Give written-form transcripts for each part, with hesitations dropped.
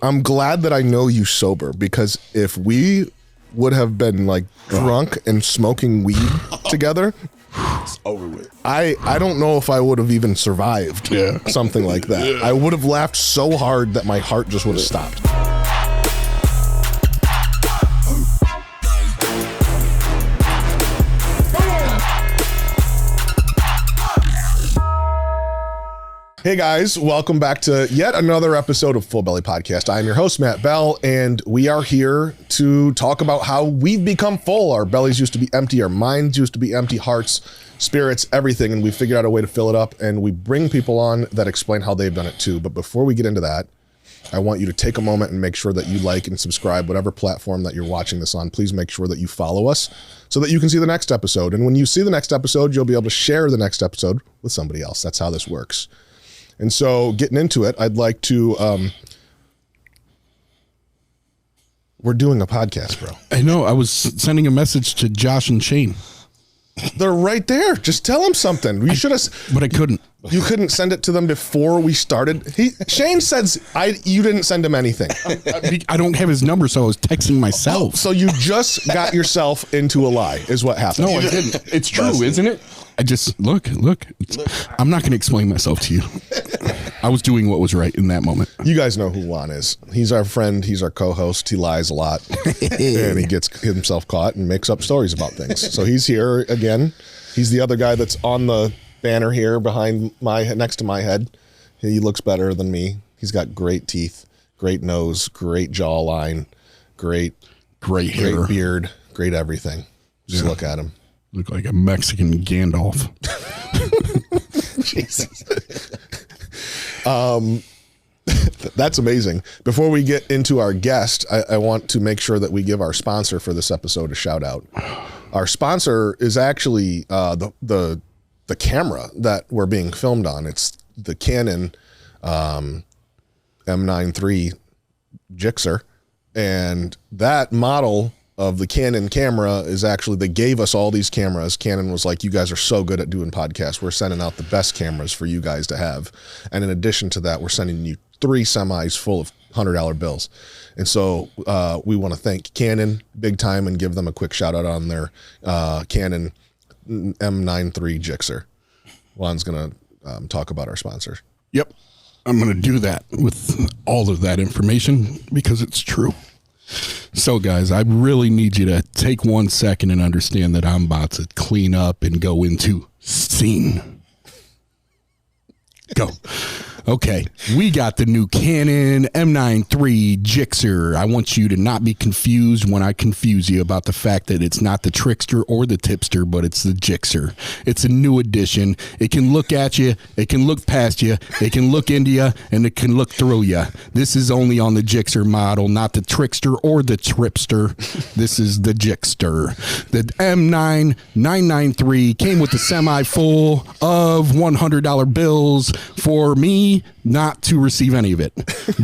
I'm glad that I know you sober, because if we would have been like drunk and smoking weed together, it's over with. I don't know if I would have even survived something like that. Yeah. I would have laughed so hard that my heart just would have stopped. Hey guys, welcome back to yet another episode of Full Belly Podcast. I am your host, Matt Bell, and we are here to talk about how we've become full. Our bellies used to be empty, our minds used to be empty, hearts, spirits, everything, and we figured out a way to fill it up, and we bring people on that explain how they've done it too. But before we get into that, I want you to take a moment and make sure that you like and subscribe, whatever platform that you're watching this on. Please make sure that you follow us so that you can see the next episode. And when you see the next episode, you'll be able to share the next episode with somebody else. That's how this works. And so getting into it, I'd like to, we're doing a podcast, bro. I know. I was sending a message to Josh and Shane. They're right there. Just tell them something. You should have. But I couldn't. You couldn't send it to them before we started. Shane says you didn't send him anything. I don't have his number, so I was texting myself. So you just got yourself into a lie is what happened. No, I didn't. It's true, isn't it? I just, look. I'm not going to explain myself to you. I was doing what was right in that moment. You guys know who Juan is. He's our friend. He's our co-host. He lies a lot. And he gets himself caught and makes up stories about things. So he's here again. He's the other guy that's on the banner here next to my head. He looks better than me. He's got great teeth, great nose, great jawline, great hair, great beard, great everything. Just look at him. Look like a Mexican Gandalf. Jesus. That's amazing. Before we get into our guest, I want to make sure that we give our sponsor for this episode a shout out. Our sponsor is actually the camera that we're being filmed on. It's the Canon M9 III Gixxer, and that model of the Canon camera is actually, they gave us all these cameras. Canon was like, you guys are so good at doing podcasts. We're sending out the best cameras for you guys to have. And in addition to that, we're sending you 3 semis full of $100 bills. And so we want to thank Canon big time and give them a quick shout out on their Canon M9 III Gixxer. Juan's going to talk about our sponsor. Yep. I'm going to do that with all of that information because it's true. So guys, I really need you to take 1 second and understand that I'm about to clean up and go into scene. Go. Okay, we got the new Canon M9 III Gixxer. I want you to not be confused when I confuse you about the fact that it's not the trickster or the tipster, but it's the Gixxer. It's a new edition. It can look at you, it can look past you, it can look into you, and it can look through you. This is only on the Gixxer model, not the trickster or the tripster. This is the Gixxer. The M9 993 came with a semi full of $100 bills for me not to receive any of it,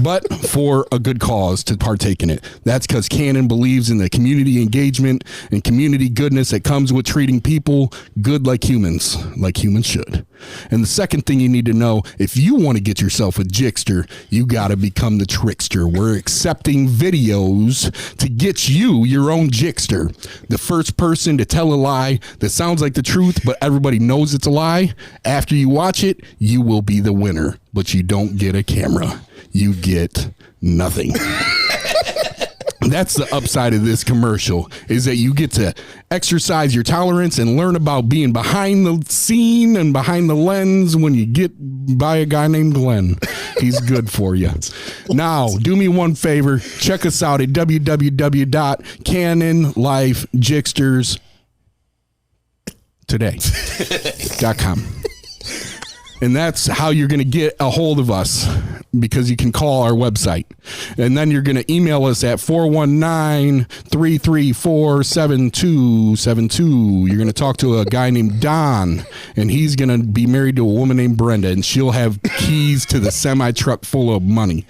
but for a good cause to partake in it. That's because Canon believes in the community engagement and community goodness that comes with treating people good like humans should. And the second thing you need to know, if you want to get yourself a Gixxer, you got to become the trickster. We're accepting videos to get you your own Gixxer. The first person to tell a lie that sounds like the truth, but everybody knows it's a lie, after you watch it, you will be the winner. But you don't get a camera. You get nothing. That's the upside of this commercial, is that you get to exercise your tolerance and learn about being behind the scene and behind the lens when you get by a guy named Glenn. He's good for you. Now, do me one favor. Check us out at www.canonlifegixxers.com. And that's how you're going to get a hold of us, because you can call our website. And then you're going to email us at 419-334-7272. You're going to talk to a guy named Don, and he's going to be married to a woman named Brenda, and she'll have keys to the semi-truck full of money.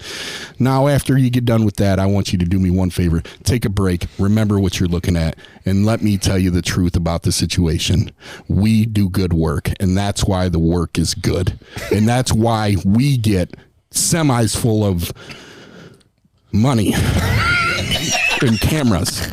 Now, after you get done with that, I want you to do me one favor. Take a break. Remember what you're looking at, and let me tell you the truth about the situation. We do good work, and that's why the work is good. And that's why we get semis full of money and cameras.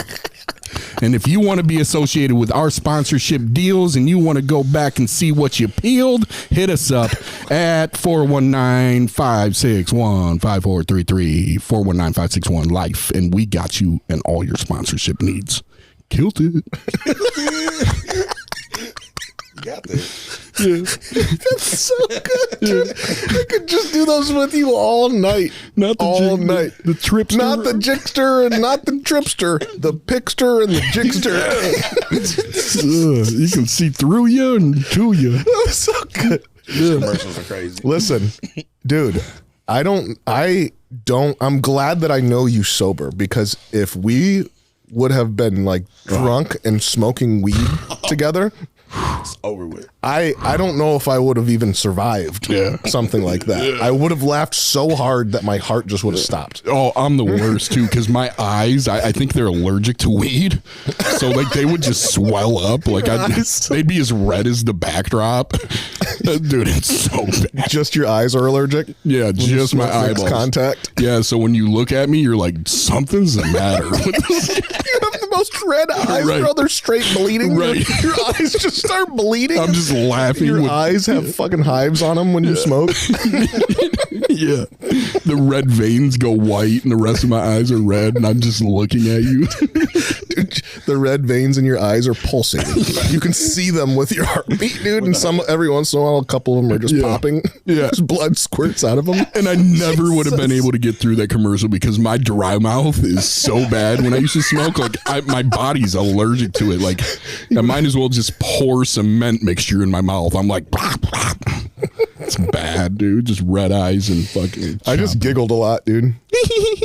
And if you want to be associated with our sponsorship deals and you want to go back and see what you peeled, hit us up at 419-561-5433, 419-561-LIFE, and we got you and all your sponsorship needs. Killed it. Got this. Yeah. That's so good, dude. I could just do those with you all night. Not the all night. The tripster. Not the jigster and not the tripster. The pickster and the jigster. You can see through you and to you. That was so good. Commercials are crazy. Listen, dude, I'm glad that I know you sober, because if we would have been like drunk and smoking weed together, It's over with. I don't know if I would have even survived something like that. Yeah. I would have laughed so hard that my heart just would have stopped. Oh, I'm the worst too, because my eyes, I think they're allergic to weed. So like they would just swell up. Like they'd be as red as the backdrop. Dude, it's so bad. Just your eyes are allergic? Yeah, just my eyeballs. Contact? Yeah, so when you look at me, you're like, something's the matter. You have the most red eyes, bro. They're straight bleeding. Right. Your eyes just start bleeding. I'm just laughing. Your eyes have fucking hives on them when you smoke. Yeah. The red veins go white and the rest of my eyes are red and I'm just looking at you. Dude, the red veins in your eyes are pulsating. You can see them with your heartbeat, dude. And every once in a while, a couple of them are just popping. Yeah. Just blood squirts out of them. And I never would have been able to get through that commercial because my dry mouth is so bad when I used to smoke. Like my body's allergic to it. Like I might as well just pour cement mixture in my mouth. I'm like, it's bad, dude. Just red eyes and fucking. I just giggled a lot, dude.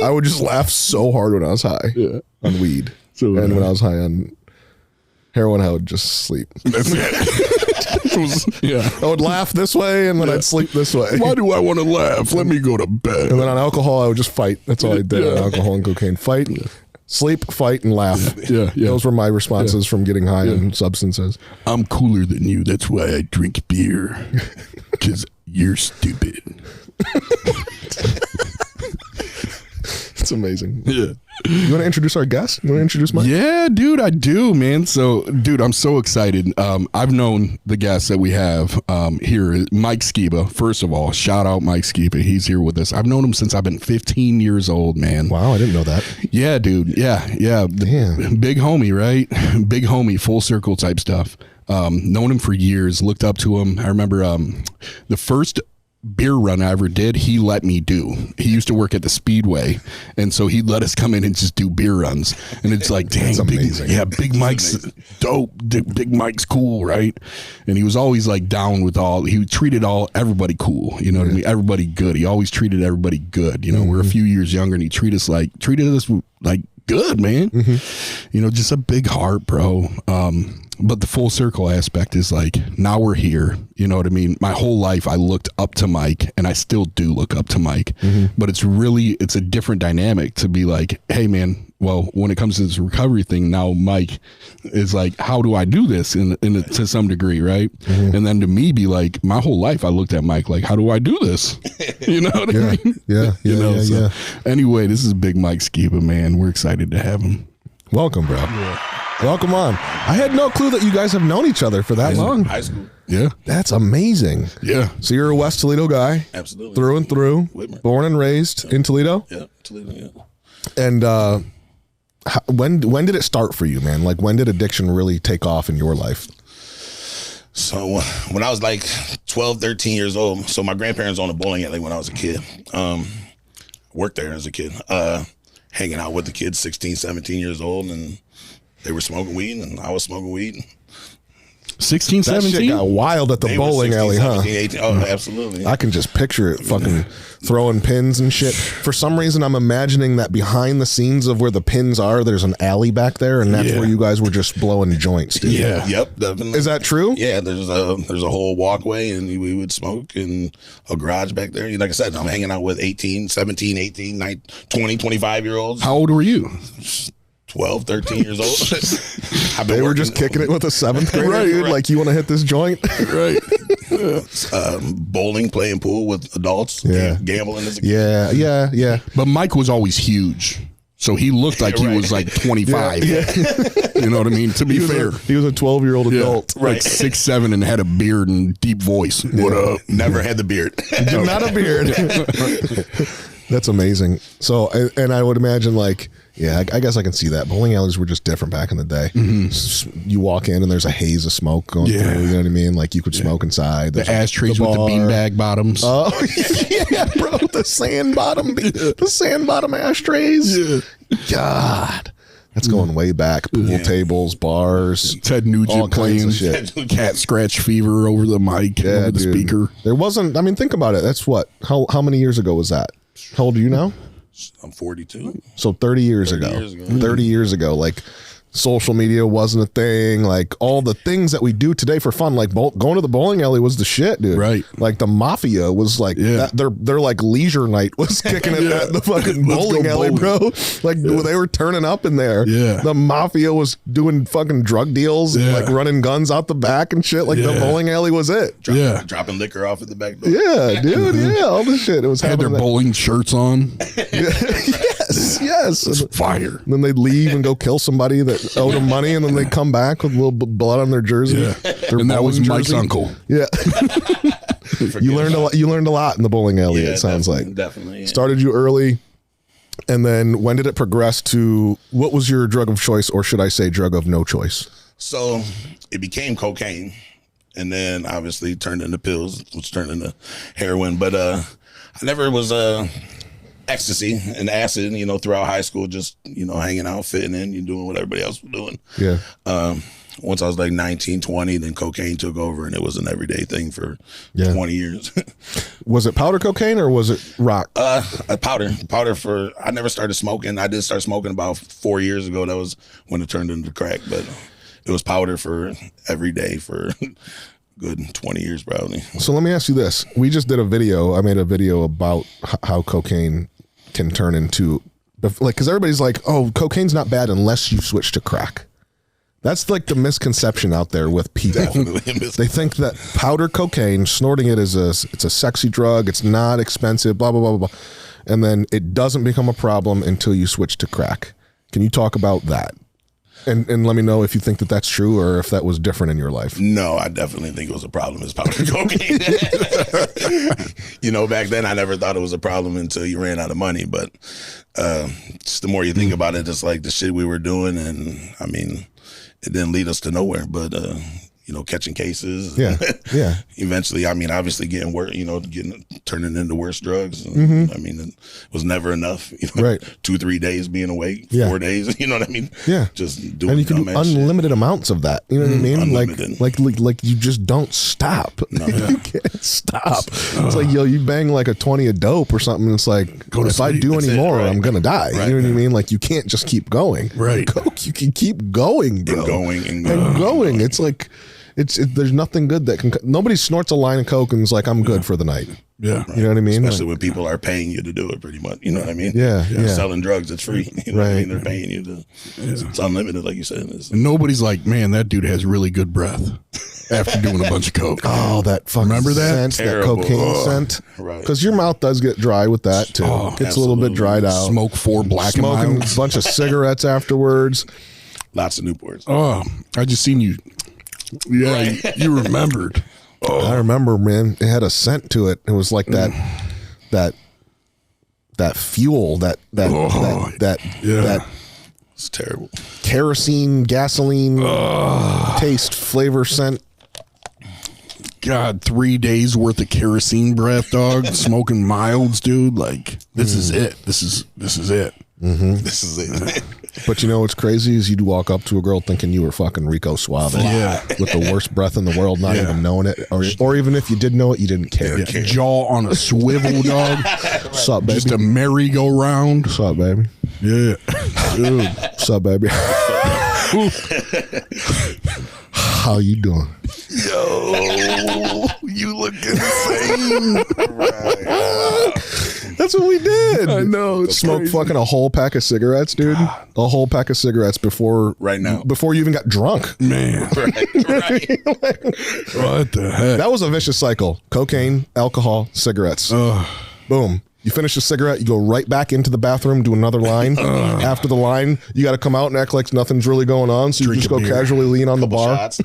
I would just laugh so hard when I was high on weed. And when I was high on heroin, I would just sleep. That's it. I would laugh this way and then I'd sleep this way. Why do I want to laugh? Let me go to bed. And then on alcohol, I would just fight. That's all I did on alcohol and cocaine. Fight, sleep, fight, and laugh. Yeah. Those were my responses from getting high on substances. I'm cooler than you. That's why I drink beer. Because you're stupid. It's amazing. Yeah. You want to introduce our guest? You want to introduce Mike? Yeah, dude, I do, man. So, dude, I'm so excited. I've known the guest that we have here, Mike Skiba. First of all, shout out Mike Skiba. He's here with us. I've known him since I've been 15 years old, man. Wow, I didn't know that. Yeah, dude. Yeah. Damn. Big homie, right? Big homie, full circle type stuff. Known him for years, looked up to him. I remember the first beer run I ever did, he let me do. He used to work at the Speedway, and so he'd let us come in and just do beer runs. And it's like, dang, Big Mike's dope. Big Mike's cool, right? And he was always like down with he treated everybody cool. You know what I mean? Everybody good. He always treated everybody good. You know, we're a few years younger, and he treated us like good, man. You know, just a big heart, bro. But the full circle aspect is like, now we're here. You know what I mean? My whole life I looked up to Mike, and I still do look up to Mike. But it's a different dynamic to be like, hey man, well, when it comes to this recovery thing, now Mike is like, how do I do this to some degree, right? And then to me be like, my whole life I looked at Mike like, how do I do this? You know what I mean? Yeah. Anyway, this is Big Mike Skiba, man. We're excited to have him. Welcome, bro. Welcome on. I had no clue that you guys have known each other for that long. High school. Yeah. That's amazing. Yeah. So you're a West Toledo guy. Absolutely. Through and through. Whitmer. Born and raised in Toledo? Yeah, Toledo, yeah. And when did it start for you, man? Like, when did addiction really take off in your life? So when I was like 12, 13 years old, so my grandparents owned a bowling alley when I was a kid. Worked there as a kid. Hanging out with the kids, 16, 17 years old, and they were smoking weed, and I was smoking weed. 16, That 17? shit got wild at the They bowling were 16, alley, 17, huh? 18. Oh, absolutely. I can just picture it fucking throwing pins and shit. For some reason, I'm imagining that behind the scenes of where the pins are, there's an alley back there, and that's where you guys were just blowing joints, dude. Yeah. Yep, definitely. Is that true? Yeah, there's a whole walkway, and we would smoke in a garage back there. Like I said, I'm hanging out with 18, 17, 18, 19, 20, 25-year-olds. How old were you? 12, 13 years old. They were just kicking it with a seventh grader, dude. Right. Like, you want to hit this joint? Right. bowling, playing pool with adults, gambling as a kid. Yeah. But Mike was always huge. So he looked like he was like 25. You know what I mean? To be fair. He was a 12-year-old adult. Like 6'7" and had a beard and deep voice. What up? Never had the beard. Not a beard. That's amazing. So, and I would imagine like, I guess I can see that. Bowling alleys were just different back in the day. You walk in and there's a haze of smoke going through. You know what I mean? Like you could smoke inside. The ashtrays with the beanbag bottoms. Oh, yeah, bro. The sand bottom ashtrays. Yeah. God. That's going way back. Pool tables, bars. Ted Nugent playing Cat Scratch Fever over the mic, over the speaker. There wasn't, I mean, think about it. That's what, how many years ago was that? How old are you now? I'm 42. So 30 years ago. 30 years ago. Like social media wasn't a thing. Like all the things that we do today for fun, like going to the bowling alley was the shit, dude. Right. Like the mafia was like, their like leisure night was kicking it at the fucking bowling alley, bro. Like they were turning up in there. Yeah. The mafia was doing fucking drug deals and like running guns out the back and shit. Like the bowling alley was it. Dropping liquor off at the back door. Yeah, dude. Yeah. All this shit. It was had their bowling shirts on. Yes. It's fire. And then they'd leave and go kill somebody that owed them money, and then they'd come back with a little blood on their jersey. And that was Mike's uncle. Yeah. You learned a lot. You learned a lot in the bowling alley. It sounds definitely. Yeah. Started you early, and then when did it progress to what was your drug of choice, or should I say drug of no choice? So it became cocaine, and then obviously turned into pills, which turned into heroin. But I never was ecstasy and acid, throughout high school, just, hanging out, fitting in, doing what everybody else was doing. Yeah. Once I was like 19, 20, then cocaine took over, and it was an everyday thing for 20 years. Was it powder cocaine or was it rock? Powder I never started smoking. I did start smoking about 4 years ago. That was when it turned into crack, but it was powder for every day for good 20 years probably. So let me ask you this. We just did a video. I made a video about how cocaine can turn into, like, because everybody's like, oh, cocaine's not bad unless you switch to crack. That's like the misconception out there with people. They think that powder cocaine, snorting it it's a sexy drug. It's not expensive, blah, blah, blah, blah. And then it doesn't become a problem until you switch to crack. Can you talk about that? And let me know if you think that that's true or if that was different in your life. No, I definitely think it was a problem. It's powder cocaine. Back then I never thought it was a problem until you ran out of money. But just the more you think about it, it's like the shit we were doing. And I mean, it didn't lead us to nowhere, but catching cases. Yeah. Eventually, I mean, obviously getting worse, turning into worse drugs. I mean, it was never enough. Right. 2-3 days being awake, 4 days. You know what I mean? Yeah. Just doing. And you can do unlimited amounts of that. You know what I mean? Unlimited. Like you just don't stop. No, you can't stop. It's like, you bang like a 20 of dope or something. It's like, if I do any more, I'm gonna die. Right. You know what I mean? Like you can't just keep going. Right. Coke, you can keep going, bro. And going. It's like. There's nothing good that can. Nobody snorts a line of coke and is like, I'm good for the night. Yeah. You know what I mean? Especially when people are paying you to do it, pretty much. You know what I mean? Yeah. Selling drugs, it's free. You know what I mean? They're paying you to. It's unlimited, like you said. And nobody's like, man, that dude has really good breath after doing a bunch of coke. Oh, that fucking remember that scent, that cocaine scent. Right. Because your mouth does get dry with that too. Gets a little bit dried out. Smoke 4 black and Smoking milds. a bunch of cigarettes afterwards. Lots of Newports. Oh, I just seen you. Yeah, right. You remembered. Oh. I remember, man. It had a scent to it. It was like that fuel, that It's terrible. Kerosene, gasoline taste, flavor, scent. God, 3 days worth of kerosene breath, dog. Smoking milds, dude. Like, this is it. This is it. Mm-hmm. This is it. But you know what's crazy is you'd walk up to a girl thinking you were fucking Rico Suave. Yeah. With the worst breath in the world, not even knowing it. Or even if you did know it, you didn't care. Yeah. Jaw on a swivel, dog. What's up, baby? Just a merry-go-round. What's up, baby? Yeah. Dude. What's up, baby? How you doing? you look insane. That's what we did. I know. It's Smoked crazy. fucking a whole pack of cigarettes, dude. A whole pack of cigarettes before before you even got drunk. Man. Right. What the heck? That was a vicious cycle. Cocaine, alcohol, cigarettes. Boom. You finish a cigarette, you go right back into the bathroom, do another line. After the line, you got to come out and act like nothing's really going on. So you just go casually lean on the bar. After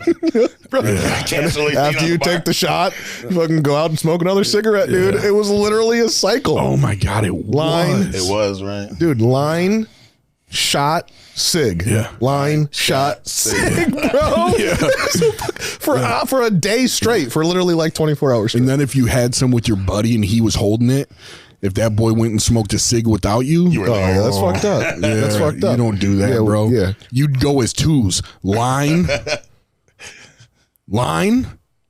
you take the shot, you fucking go out and smoke another cigarette, dude. It was literally a cycle. Oh my God, it was. It was, right? Dude, line, shot, cig. Yeah. Line, shot, cig, bro. Yeah. For a day straight, for literally like 24 hours straight. And then if you had some with your buddy and he was holding it, if that boy went and smoked a cig without you, that's fucked up. Yeah, That's fucked up. You don't do that, bro. Yeah. You'd go as twos. Line.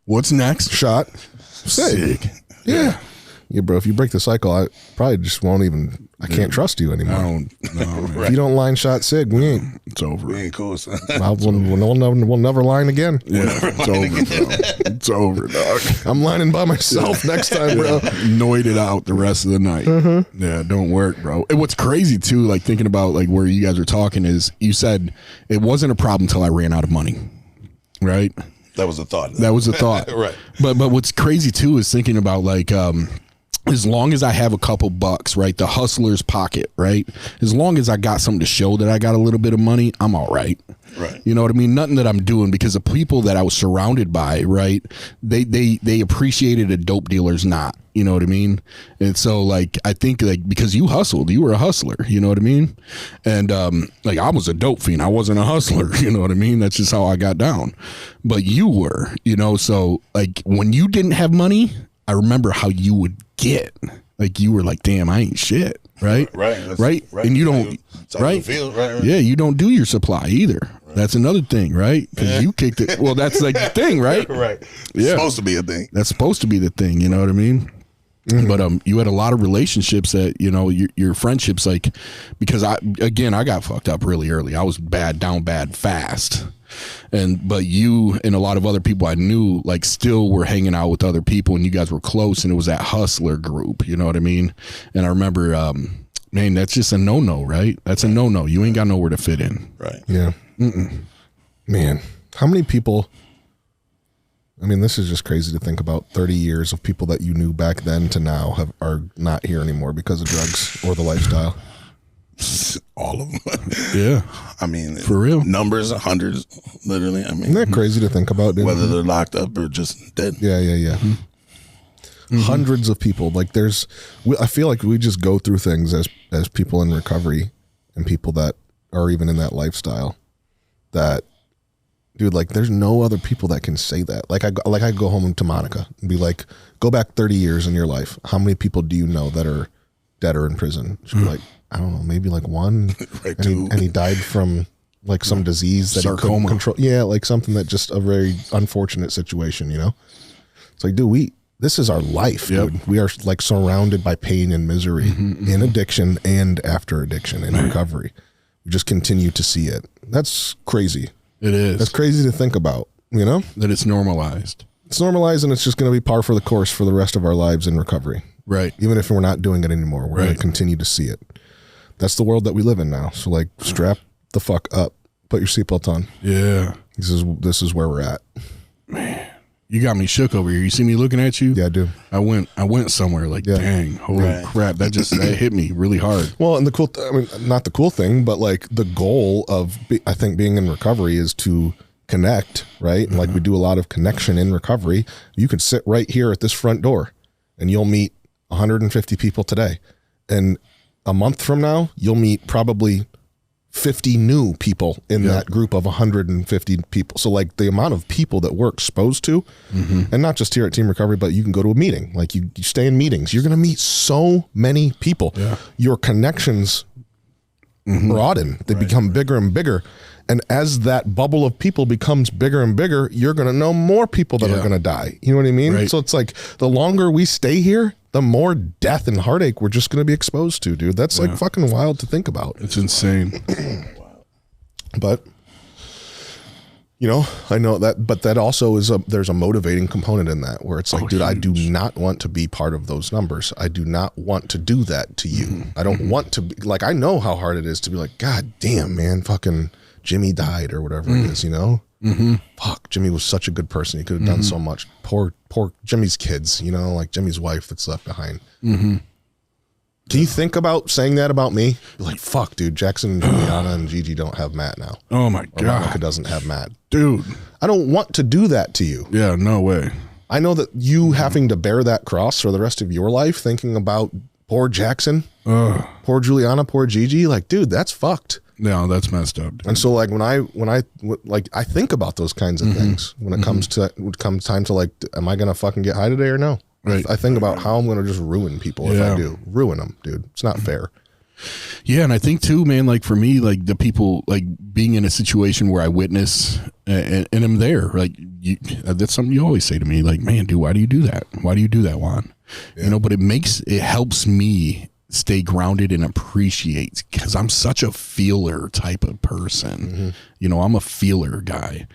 What's next? Shot, cig. Yeah. Yeah, bro. If you break the cycle, I probably just won't even. I can't trust you anymore. I don't know. If you don't line shot sig, we ain't. It's over. We ain't cool, son. We'll never line again. Yeah, it's over, bro. It's over, dog. I'm lining by myself next time, bro. Annoyed it out the rest of the night. Yeah, don't work, bro. And what's crazy too, like thinking about like where you guys were talking is you said it wasn't a problem until I ran out of money, right? That was a thought. That was a thought. Right. But what's crazy too is thinking about like as long as I have a couple bucks, right? The hustler's pocket, right? As long as I got something to show that I got a little bit of money, I'm all right. Right. You know what I mean? Nothing that I'm doing because the people that I was surrounded by, right? They appreciated a dope dealer's not. You know what I mean? And so like I think like because you hustled, you were a hustler, you know what I mean? And like I was a dope fiend. I wasn't a hustler, you know what I mean? That's just how I got down. But you were, you know, so like when you didn't have money, I remember how you would get. Like you were like, damn, I ain't shit. Right? Right. And you don't right? Right? Yeah, you don't do your supply either. Right. That's another thing, right? Because you kicked it. Well, that's like the thing, right? Right. Yeah. It's supposed to be a thing. That's supposed to be the thing, you know what I mean? But you had a lot of relationships that, you know, your friendships, like, because I got fucked up really early. I was down bad fast. But you and a lot of other people I knew, like, still were hanging out with other people, and you guys were close, and it was that hustler group, you know what I mean? And I remember, man, that's just a no-no, right? That's a no-no. You ain't got nowhere to fit in. Right. Yeah. Man, how many people, I mean, this is just crazy to think about. 30 years of people that you knew back then to now are not here anymore because of drugs or the lifestyle. All of them. Yeah. I mean, for real. Numbers, hundreds, literally. I mean, Isn't that crazy to think about, dude? Whether they're locked up or just dead. Yeah. Hundreds of people. Like I feel like we just go through things as people in recovery and people that are even in that lifestyle that, dude, like there's no other people that can say that. Like I go home to Monica and be like, go back 30 years in your life. How many people do you know that are dead or in prison? She'd be like, I don't know, maybe like one. Right, and he died from like some disease that Sarcoma. he couldn't control. Yeah, like something that just a very unfortunate situation, you know? It's like, dude, this is our life, dude. We are like surrounded by pain and misery in addiction and after addiction and recovery. We just continue to see it. That's crazy. It is. That's crazy to think about, you know? That it's normalized. It's normalized and it's just going to be par for the course for the rest of our lives in recovery. Right. Even if we're not doing it anymore, we're going to continue to see it. That's the world that we live in now. So like strap the fuck up. Put your seatbelt on. Yeah. This is where we're at. Man, you got me shook over here. You see me looking at you? Yeah, I do. I went somewhere like, dang, holy crap. That hit me really hard. Well, and not the cool thing, but like the goal of, I think, being in recovery is to connect, right? And like we do a lot of connection in recovery. You could sit right here at this front door and you'll meet 150 people today. And a month from now, you'll meet probably 50 new people in that group of 150 people. So like the amount of people that we're exposed to, and not just here at Team Recovery, but you can go to a meeting, like you stay in meetings, you're going to meet so many people. Yeah. Your connections broaden, they become bigger and bigger. And as that bubble of people becomes bigger and bigger, you're going to know more people that are going to die. You know what I mean? Right. So it's like the longer we stay here, the more death and heartache we're just going to be exposed to, dude. That's like fucking wild to think about. It's insane. But You know, I know that, but that also is there's a motivating component in that where it's like, dude, huge. I do not want to be part of those numbers. I do not want to do that to you. I don't want to be like, I know how hard it is to be like, God damn, man, fucking Jimmy died or whatever it is, you know? Fuck, Jimmy was such a good person. He could have done so much. Poor Jimmy's kids, you know, like Jimmy's wife that's left behind. Can you think about saying that about me? You're like, fuck, dude, Jackson and Juliana and Gigi don't have Matt now. Oh my God. Monica doesn't have Matt. Dude. I don't want to do that to you. Yeah, no way. I know that you having to bear that cross for the rest of your life, thinking about poor Jackson, poor Juliana, poor Gigi, like, dude, that's fucked. No, that's messed up. Dude. And so like when I think about those kinds of things when it comes time to like, am I going to fucking get high today or no? Right. I think about how I'm going to just ruin people if I do. Ruin them, dude. It's not fair. Yeah, and I think too, man, like for me, like the people, like being in a situation where I witness and I'm there, like that's something you always say to me, like, man, dude, why do you do that? Why do you do that, Juan? Yeah. You know, but it helps me stay grounded and appreciate, because I'm such a feeler type of person. You know, I'm a feeler guy.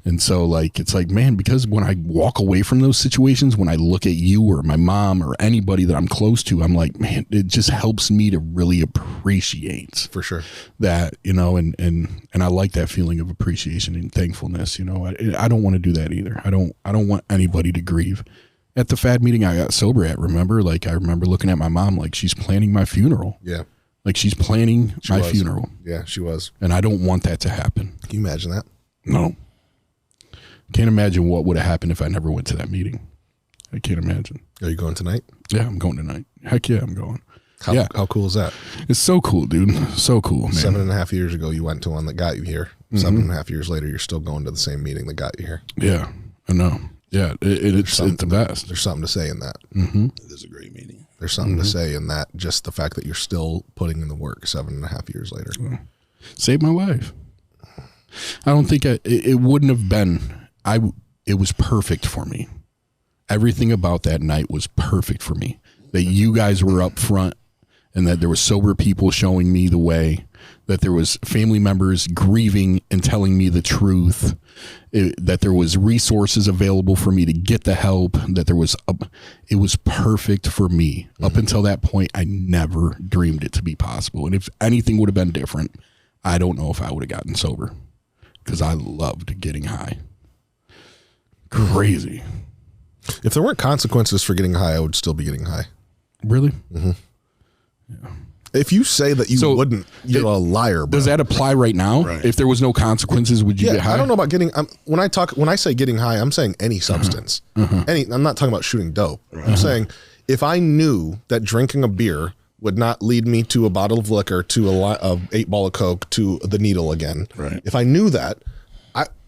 And so like, it's like, man, because when I walk away from those situations, when I look at you or my mom or anybody that I'm close to, I'm like, man, it just helps me to really appreciate for sure that, you know, and I like that feeling of appreciation and thankfulness. You know, I don't want to do that either. I don't want anybody to grieve. At the FAD meeting I got sober at, remember? Like, I remember looking at my mom like she's planning my funeral. Yeah. Like she's planning my funeral. Yeah, she was. And I don't want that to happen. Can you imagine that? No. Can't imagine what would have happened if I never went to that meeting. I can't imagine. Are you going tonight? Yeah, I'm going tonight. Heck yeah, I'm going. How cool is that? It's so cool, dude. So cool, man. 7.5 years ago, you went to one that got you here. 7.5 years later, you're still going to the same meeting that got you here. Yeah, I know. Yeah, it's the best. There's something to say in that. It is a great meeting. There's something to say in that, just the fact that you're still putting in the work 7.5 years later. Saved my life. I don't think it wouldn't have been. It was perfect for me. Everything about that night was perfect for me. That you guys were up front, and that there were sober people showing me the way, that there was family members grieving and telling me the truth, that there was resources available for me to get the help, that it was perfect for me. Up until that point, I never dreamed it to be possible. And if anything would have been different, I don't know if I would have gotten sober, because I loved getting high. Crazy. If there weren't consequences for getting high, I would still be getting high. Really? Yeah. If you say that you wouldn't, you're a liar, bro. Does that apply right now? Right. If there was no consequences, would you get high? I don't know about getting. When I say getting high, I'm saying any substance. I'm not talking about shooting dope. I'm saying if I knew that drinking a beer would not lead me to a bottle of liquor, to a 8 ball of Coke, to the needle again. Right. If I knew that,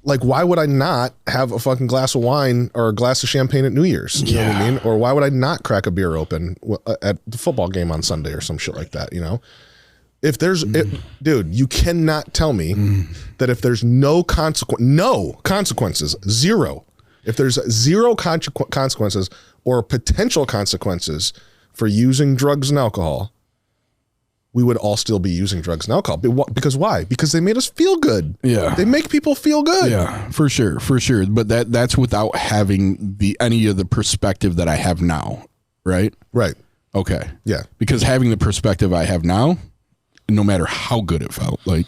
why would I not have a fucking glass of wine or a glass of champagne at New Year's? You know what I mean? Or why would I not crack a beer open at the football game on Sunday or some shit like that, you know? If there's, dude, you cannot tell me that if there's no consequences, zero. If there's zero consequences or potential consequences for using drugs and alcohol, we would all still be using drugs and alcohol. Because why? Because they made us feel good. Yeah. They make people feel good. Yeah, for sure. But that's without having any of the perspective that I have now, right? Right. Okay. Yeah. Because having the perspective I have now, no matter how good it felt, like,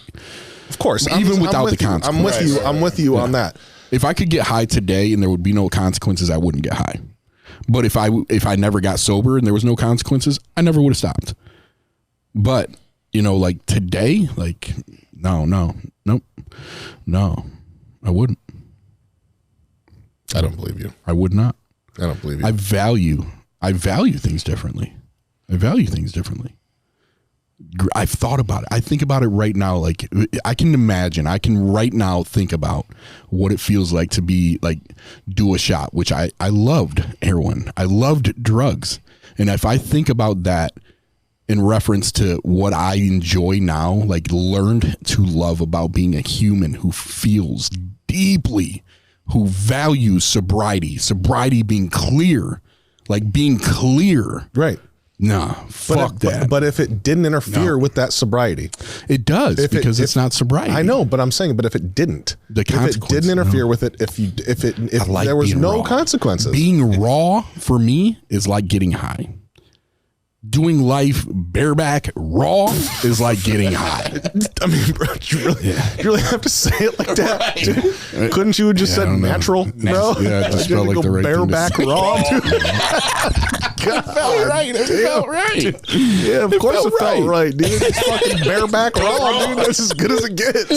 of course, even without the consequences. I'm with you on that. If I could get high today and there would be no consequences, I wouldn't get high. But if I never got sober and there was no consequences, I never would have stopped. But, you know, like today, like, nope, I wouldn't. I don't believe you. I would not. I don't believe you. I value things differently. I've thought about it. I think about it right now. Like, I can right now think about what it feels like to be like, do a shot, which I loved heroin. I loved drugs. And if I think about that in reference to what I enjoy now, like learned to love about being a human who feels deeply, who values sobriety being clear, like being clear. Right. Nah, fuck that. But if it didn't interfere with that sobriety, it does because it's not sobriety. I know, but I'm saying, but if it didn't, if it didn't interfere with it, if like there was no raw. consequences, being raw for me is like getting high. Doing life bareback raw is like getting high. I mean, bro, you really have to say it like that, dude? Couldn't you have just said natural, bro? Yeah, it just felt like the right thing to bareback say. raw, dude. It felt right. It felt right. Yeah, of course it felt right. right, dude. It's fucking bareback raw, dude. That's as good as it gets.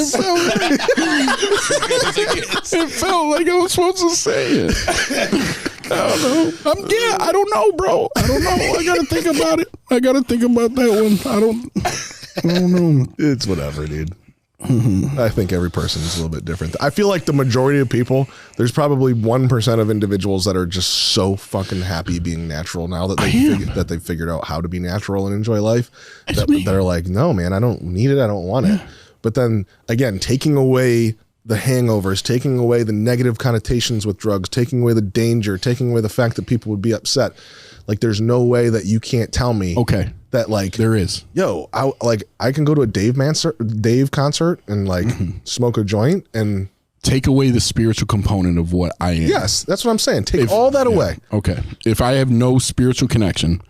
It felt like I was supposed to say it. I don't know. I don't know, bro. I don't know. I gotta think about it. I gotta think about that one. I don't know. It's whatever, dude. I think every person is a little bit different. I feel like the majority of people, there's probably 1% of individuals that are just so fucking happy being natural now that they've figured out how to be natural and enjoy life. That are like, no, man, I don't need it. I don't want it. But then again, taking away the hangovers, taking away the negative connotations with drugs, taking away the danger, taking away the fact that people would be upset. Like, there's no way that you can't tell me that, like, there is. Yo, I can go to a Dave concert and like smoke a joint and take away the spiritual component of what I am. Yes, that's what I'm saying. Take all that away. Okay. If I have no spiritual connection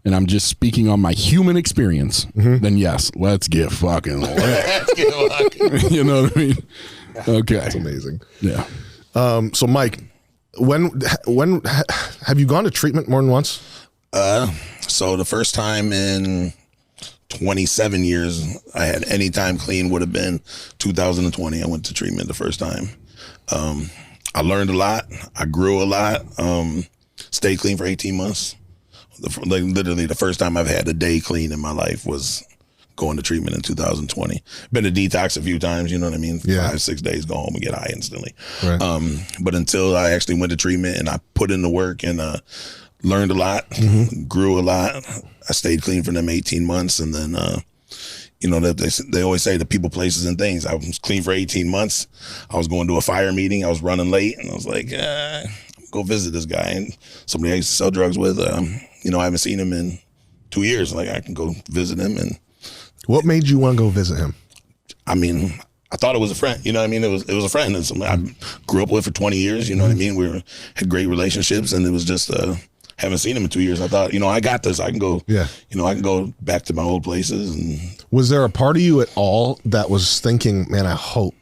and I'm just speaking on my human experience, then yes, let's get fucking lit. You know what I mean? Okay. That's amazing. Yeah. So Mike, when have you gone to treatment more than once? So the first time in 27 years I had any time clean would have been 2020. I went to treatment the first time. I learned a lot. I grew a lot. Stayed clean for 18 months. Literally the first time I've had a day clean in my life was going to treatment in 2020. Been to detox a few times, you know what I mean? Yeah. 5-6 days, go home and get high instantly. Right. But until I actually went to treatment and I put in the work and learned a lot, grew a lot, I stayed clean for them 18 months. And then, you know, they always say the people, places, and things. I was clean for 18 months. I was going to a fire meeting. I was running late, and I was like, go visit this guy. And somebody I used to sell drugs with, you know, I haven't seen him in 2 years. Like, I can go visit him. And what made you want to go visit him? I mean, I thought it was a friend. You know what I mean? It was a friend. And somebody I grew up with for 20 years. You know what I mean? Had great relationships, and it was just haven't seen him in 2 years. I thought, you know, I got this. I can go. Yeah. You know, I can go back to my old places. And was there a part of you at all that was thinking, man, I hope,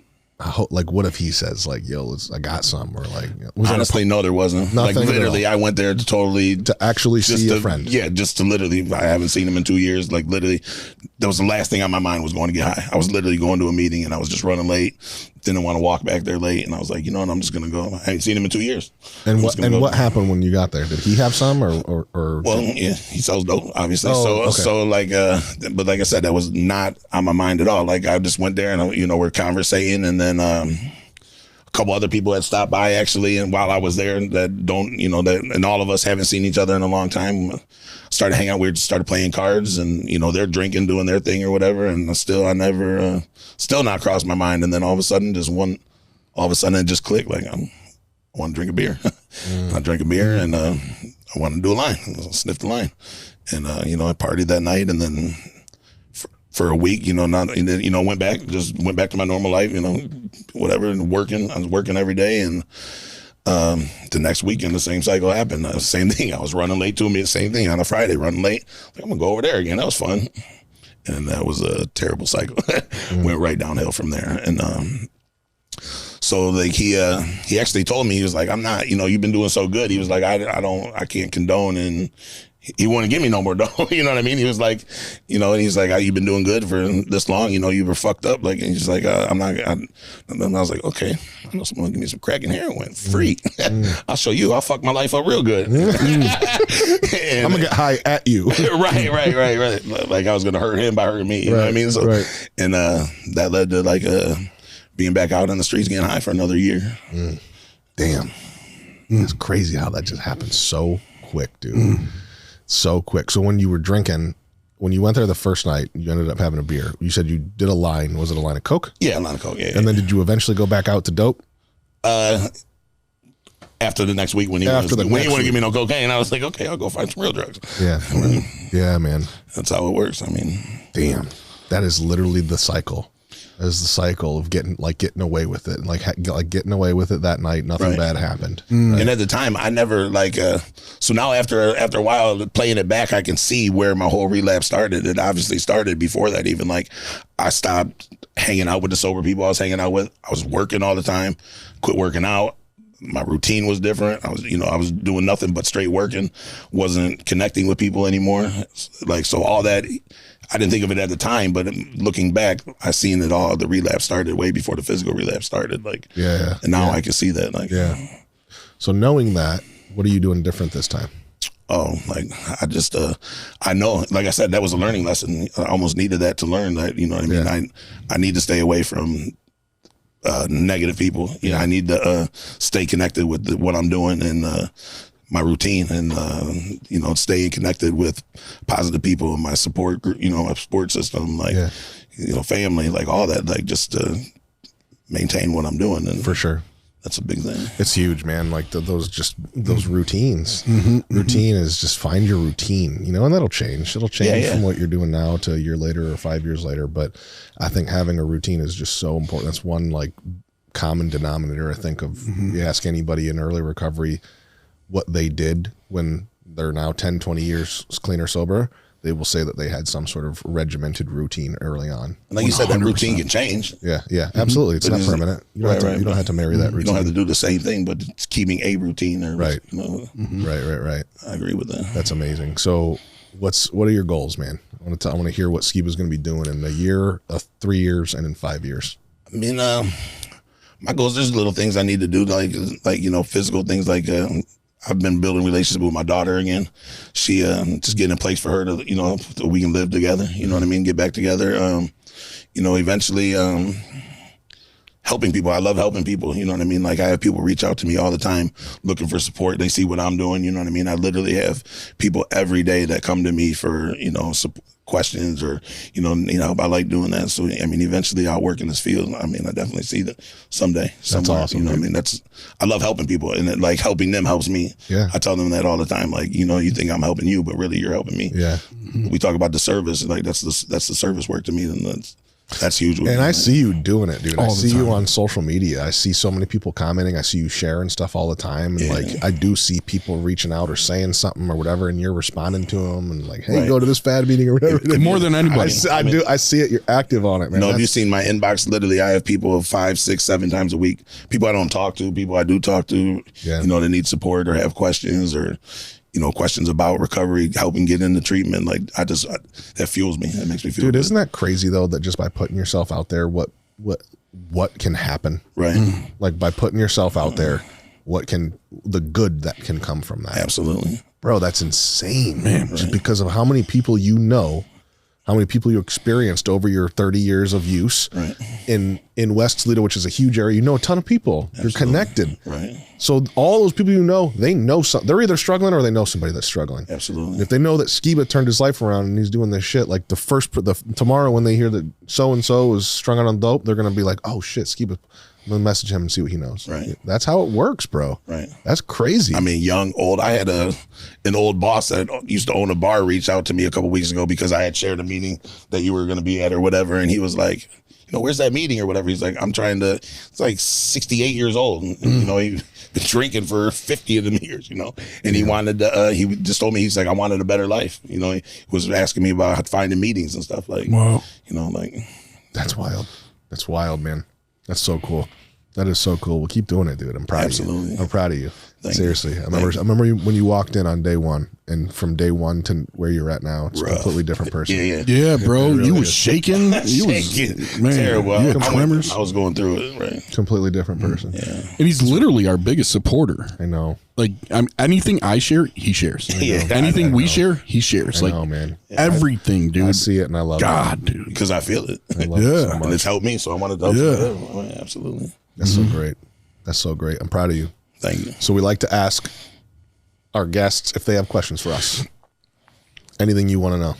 like, what if he says, like, yo, I got some, or like, honestly, no, there wasn't. Like, literally, I went there to actually see a friend. Yeah, just to literally, I haven't seen him in 2 years. Like, literally, that was the last thing on my mind was going to get high. I was literally going to a meeting and I was just running late. Didn't want to walk back there late, and I was like, you know what, I'm just gonna go. I haven't seen him in 2 years. And what happened when you got there? Did he have some, or? Well, yeah, he sells dope, obviously. So like, but like I said, that was not on my mind at all. Like, I just went there, and you know, we're conversating, and then a couple other people had stopped by actually, and while I was there, and all of us haven't seen each other in a long time. Started hanging out. We just started playing cards, and you know, they're drinking, doing their thing or whatever. And I never, still not crossed my mind. And then all of a sudden, it just clicked. Like, I want to drink a beer. I drank a beer, and I want to do a line. I sniffed the line, and you know, I partied that night, and then for a week, you know, went back to my normal life, you know, whatever, and working. I was working every day, and the next weekend, the same cycle happened. Same thing. I was running late to me. The same thing on a Friday, running late. Like, I'm gonna go over there again. That was fun, and that was a terrible cycle. Went right downhill from there. And so like he actually told me, he was like, I'm not, you know, you've been doing so good. He was like, I can't condone, and he wouldn't give me no more dough. You know what I mean? He was like, you know, and he's like, you've been doing good for this long. You know, you were fucked up. Like, and he's like, and I was like, okay, I know someone give me some crack and heroin free. I'll show you. I'll fuck my life up real good. And, I'm gonna get high at you. right. Like, I was gonna hurt him by hurting me. You know what I mean? So, and that led to like being back out on the streets getting high for another year. Damn, it's crazy how that just happened so quick, dude. So quick. So when you were drinking, when you went there the first night, you ended up having a beer. You said you did a line. Was it a line of Coke? Yeah, a line of Coke. Yeah. And then did you eventually go back out to dope? after the next week when he want to give me no cocaine, I was like, okay, I'll go find some real drugs. Yeah. Yeah, man. That's how it works. I mean, damn, that is literally the cycle. That is the cycle of getting away with it, like getting away with it that night. Nothing bad happened. Right? And at the time, I never so now after a while playing it back, I can see where my whole relapse started. It obviously started before that. Even like I stopped hanging out with the sober people I was hanging out with. I was working all the time. Quit working out. My routine was different. I was doing nothing but straight working. Wasn't connecting with people anymore. Like, so all that, I didn't think of it at the time, but looking back, I seen it all. The relapse started way before the physical relapse started. Like, and now I can see that. Like, So knowing that, what are you doing different this time? Oh, like I know, like I said, that was a learning lesson. I almost needed that to learn that, you know what I mean? Yeah. I need to stay away from negative people. I need to stay connected with what I'm doing and my routine, and staying connected with positive people in my support group, my support system, like family, like all that, like just to maintain what I'm doing. And for sure, that's a big thing. It's huge, man. Like those routines. Routine is just find your routine, and that'll change. It'll change from what you're doing now to a year later or 5 years later. But I think having a routine is just so important. That's one like common denominator. I think of you ask anybody in early recovery what they did when they're now 10, 20 years clean or sober, they will say that they had some sort of regimented routine early on. Like you said, that routine can change. Yeah, absolutely. It's not permanent. You don't have to marry that routine. You don't have to do the same thing, but it's keeping a routine. Right. Right. I agree with that. That's amazing. So what are your goals, man? I want to hear what Skiba's going to be doing in a year, 3 years, and in 5 years. I mean, my goals, there's little things I need to do, like physical things, like I've been building relationships with my daughter again. She just getting a place for her to, so we can live together. You know what I mean? Get back together. Eventually helping people. I love helping people. You know what I mean? Like I have people reach out to me all the time looking for support. They see what I'm doing. You know what I mean? I literally have people every day that come to me for, questions or, I like doing that. So, I mean, eventually I'll work in this field. I mean, I definitely see that someday. That's awesome. You know what I mean? I love helping people, and like helping them helps me. Yeah. I tell them that all the time. Like, you think I'm helping you, but really you're helping me. Yeah. We talk about the service. Like that's the service work to me. And that's huge. And I see you doing it, dude. I see you on social media. I see so many people commenting. I see you sharing stuff all the time. And like, I do see people reaching out or saying something or whatever, and you're responding to them and like, hey, go to this FAD meeting or whatever. More than anybody. I see it. You're active on it, man. Have you seen my inbox? Literally, I have people 5, 6, 7 times a week. People I don't talk to, people I do talk to, that need support or have questions or, questions about recovery, helping get into treatment. Like that fuels me. That makes me feel good. Dude, isn't that crazy though, that just by putting yourself out there, what can happen? Right. Like by putting yourself out there, the good that can come from that. Absolutely. Bro, that's insane, man. Just because of how many people how many people you experienced over your 30 years of use in West Toledo, which is a huge area. You know a ton of people. Absolutely. You're connected. Right. So all those people they know something. They're either struggling or they know somebody that's struggling. Absolutely. And if they know that Skiba turned his life around and he's doing this shit, like tomorrow when they hear that so-and-so is strung out on dope, they're going to be like, oh shit, Skiba, I'm going to message him and see what he knows. Right. That's how it works, bro. Right. That's crazy. I mean, young, old. I had an old boss that used to own a bar reach out to me a couple weeks ago because I had shared a meeting that you were going to be at or whatever. And he was like, where's that meeting or whatever? He's like, it's like 68 years old. And, he's been drinking for 50 of them years, and he wanted to, he just told me, he's like, I wanted a better life. He was asking me about finding meetings and stuff like, wow. That's wild. That's wild, man. That's so cool. That is so cool. We'll keep doing it, dude. I'm proud of you. I'm proud of you. Seriously. I remember when you walked in on day one, and from day one to where you're at now, it's a completely different person. Yeah, bro. You was shaking. You was man, terrible. You had tremors. I was going through it, right? Completely different person. Yeah. And he's literally our biggest supporter. I know. Like anything I share, he shares. Anything we share, he shares. I know, man. Everything, dude. I see it and I love it. Dude. Because I feel it. I love it so much. And it's helped me, so I wanted to help you. Absolutely. That's so great. That's so great. I'm proud of you. Thank you. So we like to ask our guests if they have questions for us. Anything you want to know?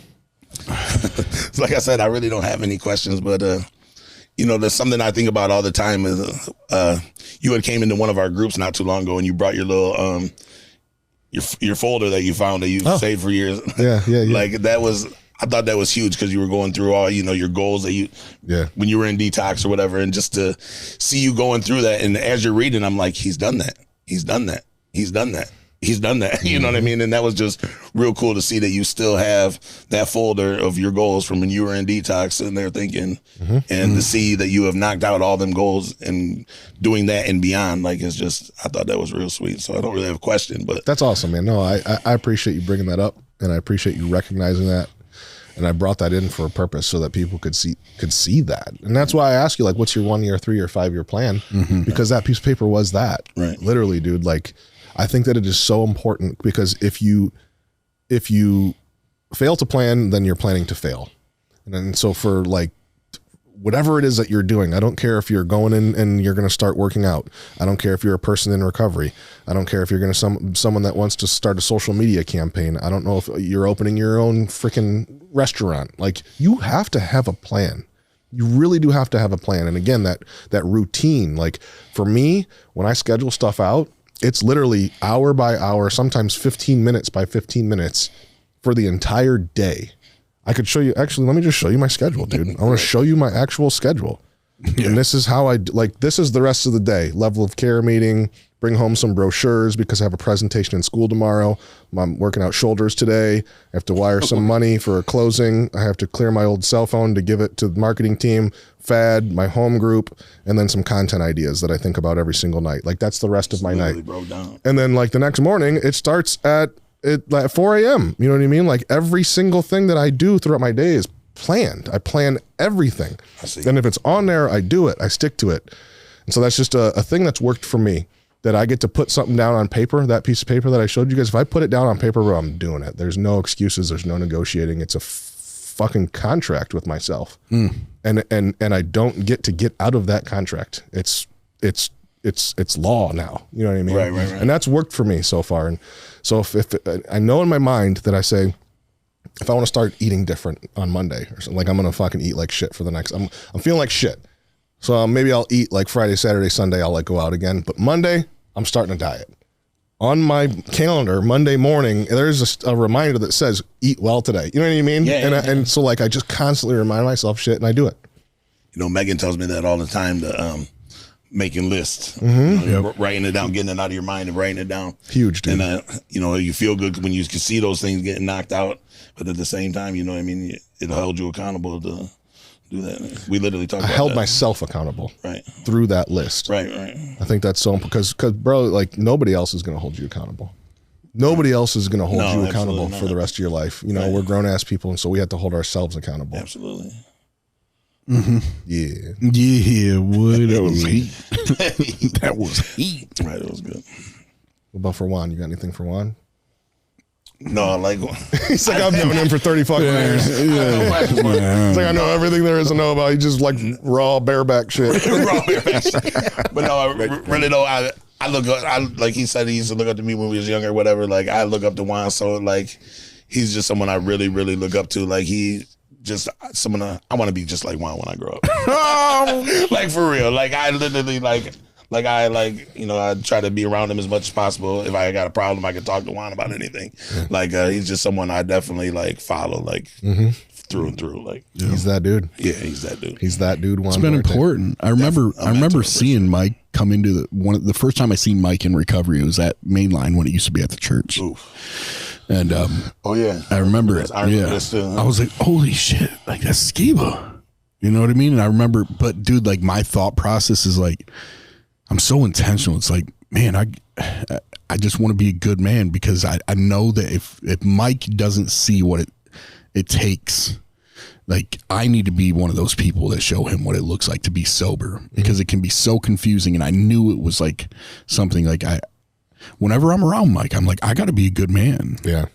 Like I said, I really don't have any questions, but there's something I think about all the time is you had came into one of our groups not too long ago and you brought your little your folder that you found that you saved for years. Yeah. Like I thought that was huge because you were going through all, your goals that when you were in detox or whatever, and just to see you going through that. And as you're reading, I'm like, he's done that. He's done that. He's done that. He's done that. You know what I mean? And that was just real cool to see that you still have that folder of your goals from when you were in detox and they're thinking, and to see that you have knocked out all them goals and doing that and beyond. Like, it's just, I thought that was real sweet. So I don't really have a question, but that's awesome, man. No, I appreciate you bringing that up, and I appreciate you recognizing that. And I brought that in for a purpose so that people could see that. And that's why I ask you, like, what's your 1 year, 3 year, 5 year plan? Because that piece of paper was that. Right. Literally, dude. Like, I think that it is so important, because if you fail to plan, then you're planning to fail. And so for like whatever it is that you're doing, I don't care if you're going in and you're going to start working out. I don't care if you're a person in recovery. I don't care if you're going to someone that wants to start a social media campaign. I don't know if you're opening your own freaking restaurant. Like, you have to have a plan. You really do have to have a plan. And again, that routine, like for me, when I schedule stuff out, it's literally hour by hour, sometimes 15 minutes by 15 minutes for the entire day. I could show you, actually, let me just show you my schedule, dude. I want to show you my actual schedule. Yeah. And this is how this is the rest of the day. Level of care meeting, bring home some brochures because I have a presentation in school tomorrow. I'm working out shoulders today. I have to wire some money for a closing. I have to clear my old cell phone to give it to the marketing team, FAD, my home group, and then some content ideas that I think about every single night. Like, that's the rest of my night. Broke down. And then like the next morning, it starts at 4 a.m. You know what I mean? Like, every single thing that I do throughout my day is planned. I plan everything. I see. And if it's on there, I do it. I stick to it. And so that's just a thing that's worked for me, that I get to put something down on paper. That piece of paper that I showed you guys, if I put it down on paper, bro, I'm doing it. There's no excuses. There's no negotiating. It's a fucking contract with myself. And I don't get out of that contract. It's law now. You know what I mean? Right. And that's worked for me so far. And so if I know in my mind that I say, if I want to start eating different on Monday or something, like I'm going to fucking eat like shit for the next, I'm feeling like shit. So maybe I'll eat like Friday, Saturday, Sunday, I'll like go out again. But Monday, I'm starting a diet. On my calendar, Monday morning, there's a reminder that says, eat well today. You know what I mean? Yeah. And so like, I just constantly remind myself shit and I do it. Megan tells me that all the time, making lists, writing it down, getting it out of your mind and writing it down. Huge, dude. And, you feel good when you can see those things getting knocked out. But at the same time, you know what I mean? It held you accountable to do that. We literally talked about that. I held myself accountable through that list. Right. I think that's so important because bro, like, nobody else is going to hold you accountable. Nobody else is going to hold you accountable for the rest of your life. We're grown ass people. And so we have to hold ourselves accountable. Absolutely. Mm-hmm. Yeah, boy, that was heat. That was heat. Right, it was good. What about for Juan? You got anything for Juan? No, like he's like, I've known him for 30 fucking years. It's like, I know everything there is to know about. He just like raw bareback shit. But no, I really don't. I look up. Like he said, he used to look up to me when we was younger, or whatever. Like, I look up to Juan, so like he's just someone I really, really look up to. Like, he just someone I want to be just like Juan when I grow up. Like, for real. Like, I literally I try to be around him as much as possible. If I got a problem, I can talk to Juan about anything. Like, he's just someone I definitely like follow, like through and through. Like, he's that dude. Yeah, he's that dude. He's that dude. Juan, it's been important. I remember seeing Mike come into the first time I seen Mike in recovery. It was at Mainline when it used to be at the church. Oof. And I remember it. I was like, holy shit, like, that's Skiba. You know what I mean? And I remember, but dude, like, my thought process is like, I'm so intentional. It's like, man, I just want to be a good man, because I know that if Mike doesn't see what it takes, like, I need to be one of those people that show him what it looks like to be sober, because it can be so confusing. And I knew it was like something like whenever I'm around Mike, I'm like, I got to be a good man. Yeah.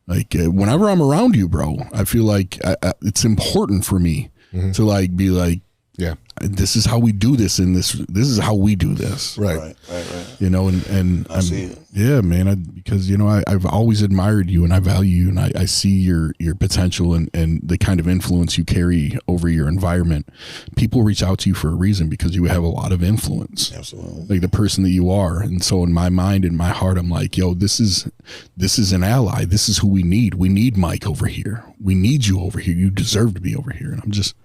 Like, whenever I'm around you, bro, I feel like it's important for me to like be like, yeah, this is how we do this, and this is how we do this. Right. You know, and I see it. Yeah, man, because, you know, I've always admired you, and I value you, and I see your potential and the kind of influence you carry over your environment. People reach out to you for a reason, because you have a lot of influence. Absolutely. Like the person that you are. And so in my mind, in my heart, I'm like, yo, this is an ally. This is who we need. We need Mike over here. We need you over here. You deserve to be over here. And I'm just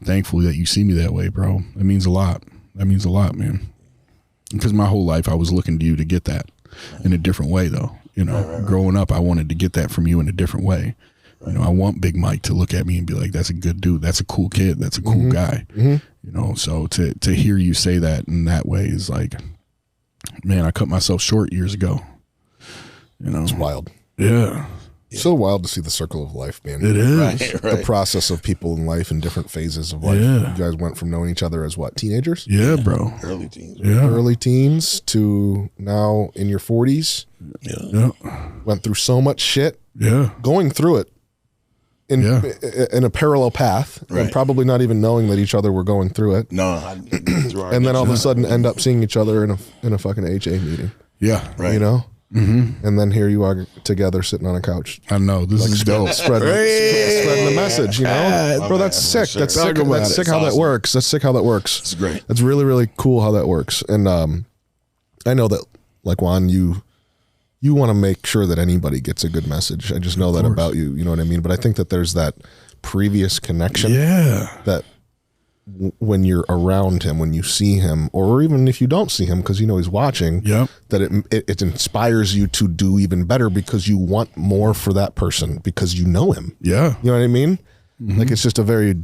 thankful that you see me that way, bro. That means a lot. That means a lot, man. Because my whole life I was looking to you to get that in a different way, though. You know, growing up, I wanted to get that from you in a different way. You know, I want Big Mike to look at me and be like, that's a good dude. That's a cool kid. That's a cool guy. You know, so to hear you say that in that way is like, man, I cut myself short years ago. You know, It's wild. Yeah. So wild to see the circle of life, man. It is. Right. The process of people in life in different phases of life. Yeah. You guys went from knowing each other as what, teenagers? Yeah, bro. Early teens. Yeah. Early teens to now in your 40s. Yeah. Went through so much shit. Yeah. Going through it in a parallel path, and Right. probably not even knowing that each other were going through it. No, And then all of a sudden end up seeing each other in a fucking HA meeting. Yeah. right. You know? And then here you are together sitting on a couch. I know. This is dope. Spreading the message, you know? Bro, that's sick. Sure. That's Talk sick. about That's it. sick how that Awesome. works. That's sick how that works. It's great. That's really, really cool how that works. And I know that, like, Juan, you want to make sure that anybody gets a good message. I just know that about you. You know what I mean? But I think that there's that previous connection that when you're around him, when you see him, or even if you don't see him because you know he's watching, that it inspires you to do even better because you want more for that person because you know him. Yeah. You know what I mean? Like it's just a very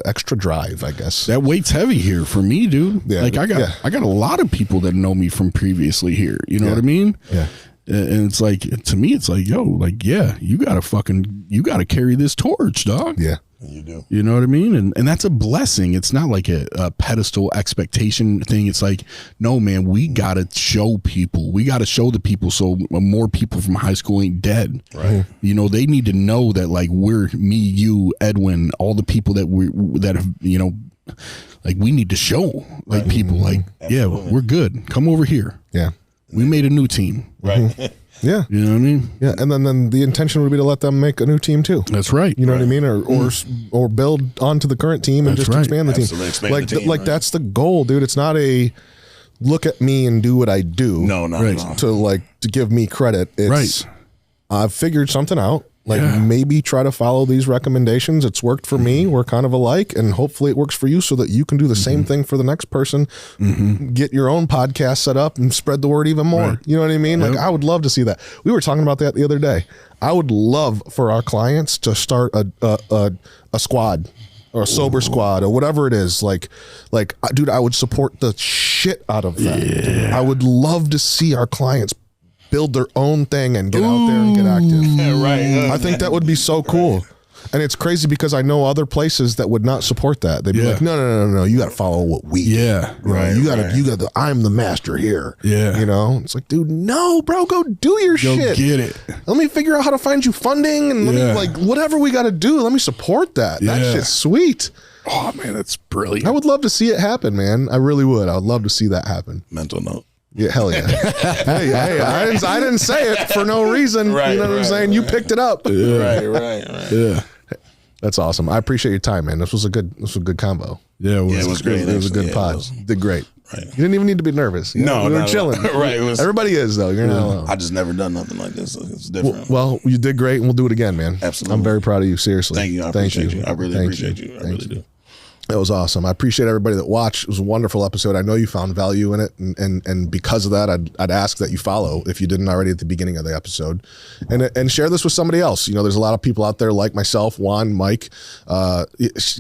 extra drive, I guess. That weight's heavy here for me, dude. Yeah, like I got a lot of people that know me from previously here. You know what I mean? Yeah. And it's like, to me, it's like, yo, like, yeah, you gotta carry this torch, dog. Yeah. You do. You know what I mean? And that's a blessing. It's not like a pedestal expectation thing. It's like, no, man, we got to show people. We got to show the people so more people from high school ain't dead. Right. You know, they need to know that, like, we're me, you, Edwin, all the people that have, you know, like, we need to show, like, people, like, yeah, we're good. Come over here. Yeah. We made a new team. Right. Yeah. You know what I mean? Yeah. And then the intention would be to let them make a new team too. That's right. You know what I mean? Or build onto the current team and That's just right. expand the Absolutely. team. Expand Like, the team, right. that's the goal, dude. It's not a look at me and do what I do. No, not Right. at all. To give me credit. It's, Right. I've figured something out. Like Yeah. maybe try to follow these recommendations. It's worked for me. We're kind of alike, and hopefully it works for you so that you can do the same thing for the next person. Get your own podcast set up and spread the word even more. Right. You know what I mean? Like I would love to see that. We were talking about that the other day. I would love for our clients to start a squad or a sober squad or whatever it is. Like, dude, I would support the shit out of that. Yeah. I would love to see our clients build their own thing and get out there and get active. Yeah, right. I think that would be so cool. And it's crazy because I know other places that would not support that. They'd be Yeah. like, no. You got to follow what we do. Yeah. You know, Right, you got to, right. I'm the master here. Yeah. You know, it's like, dude, no, bro, go do your Go shit. get it. Let me figure out how to find you funding and let me, Yeah. like, whatever we got to do. Let me support that. That Yeah. shit's sweet. Oh, man, that's brilliant. I would love to see it happen, man. I really would. I would love to see that happen. Mental note. Yeah, hell yeah. hey, I didn't say it for no reason. Right, you know what I'm right, saying? You picked it up. Right. Yeah. That's awesome. I appreciate your time, man. This was a good combo. Yeah, it was great. It was a good Yeah, pod. it was- Did great. Right. You didn't even need to be nervous. You No, we were not at chilling. all. Right, it was- Everybody is though. You're not alone. I just never done nothing like this. So it's different. Well, you did great, and we'll do it again, man. Absolutely. I'm very proud of you. Seriously. Thank you. I appreciate you. I really appreciate you. I really do. That was awesome. I appreciate everybody that watched. It was a wonderful episode. I know you found value in it, and because of that, I'd ask that you follow if you didn't already at the beginning of the episode, and share this with somebody else. You know, there's a lot of people out there like myself, Juan, Mike.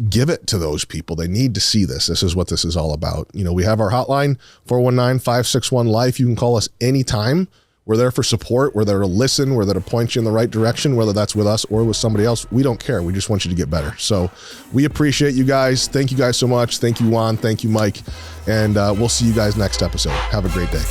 Give it to those people. They need to see this. This is what this is all about. You know, we have our hotline 419-561-LIFE. You can call us anytime. We're there for support. We're there to listen. We're there to point you in the right direction, whether that's with us or with somebody else. We don't care. We just want you to get better. So we appreciate you guys. Thank you guys so much. Thank you, Juan. Thank you, Mike. And we'll see you guys next episode. Have a great day.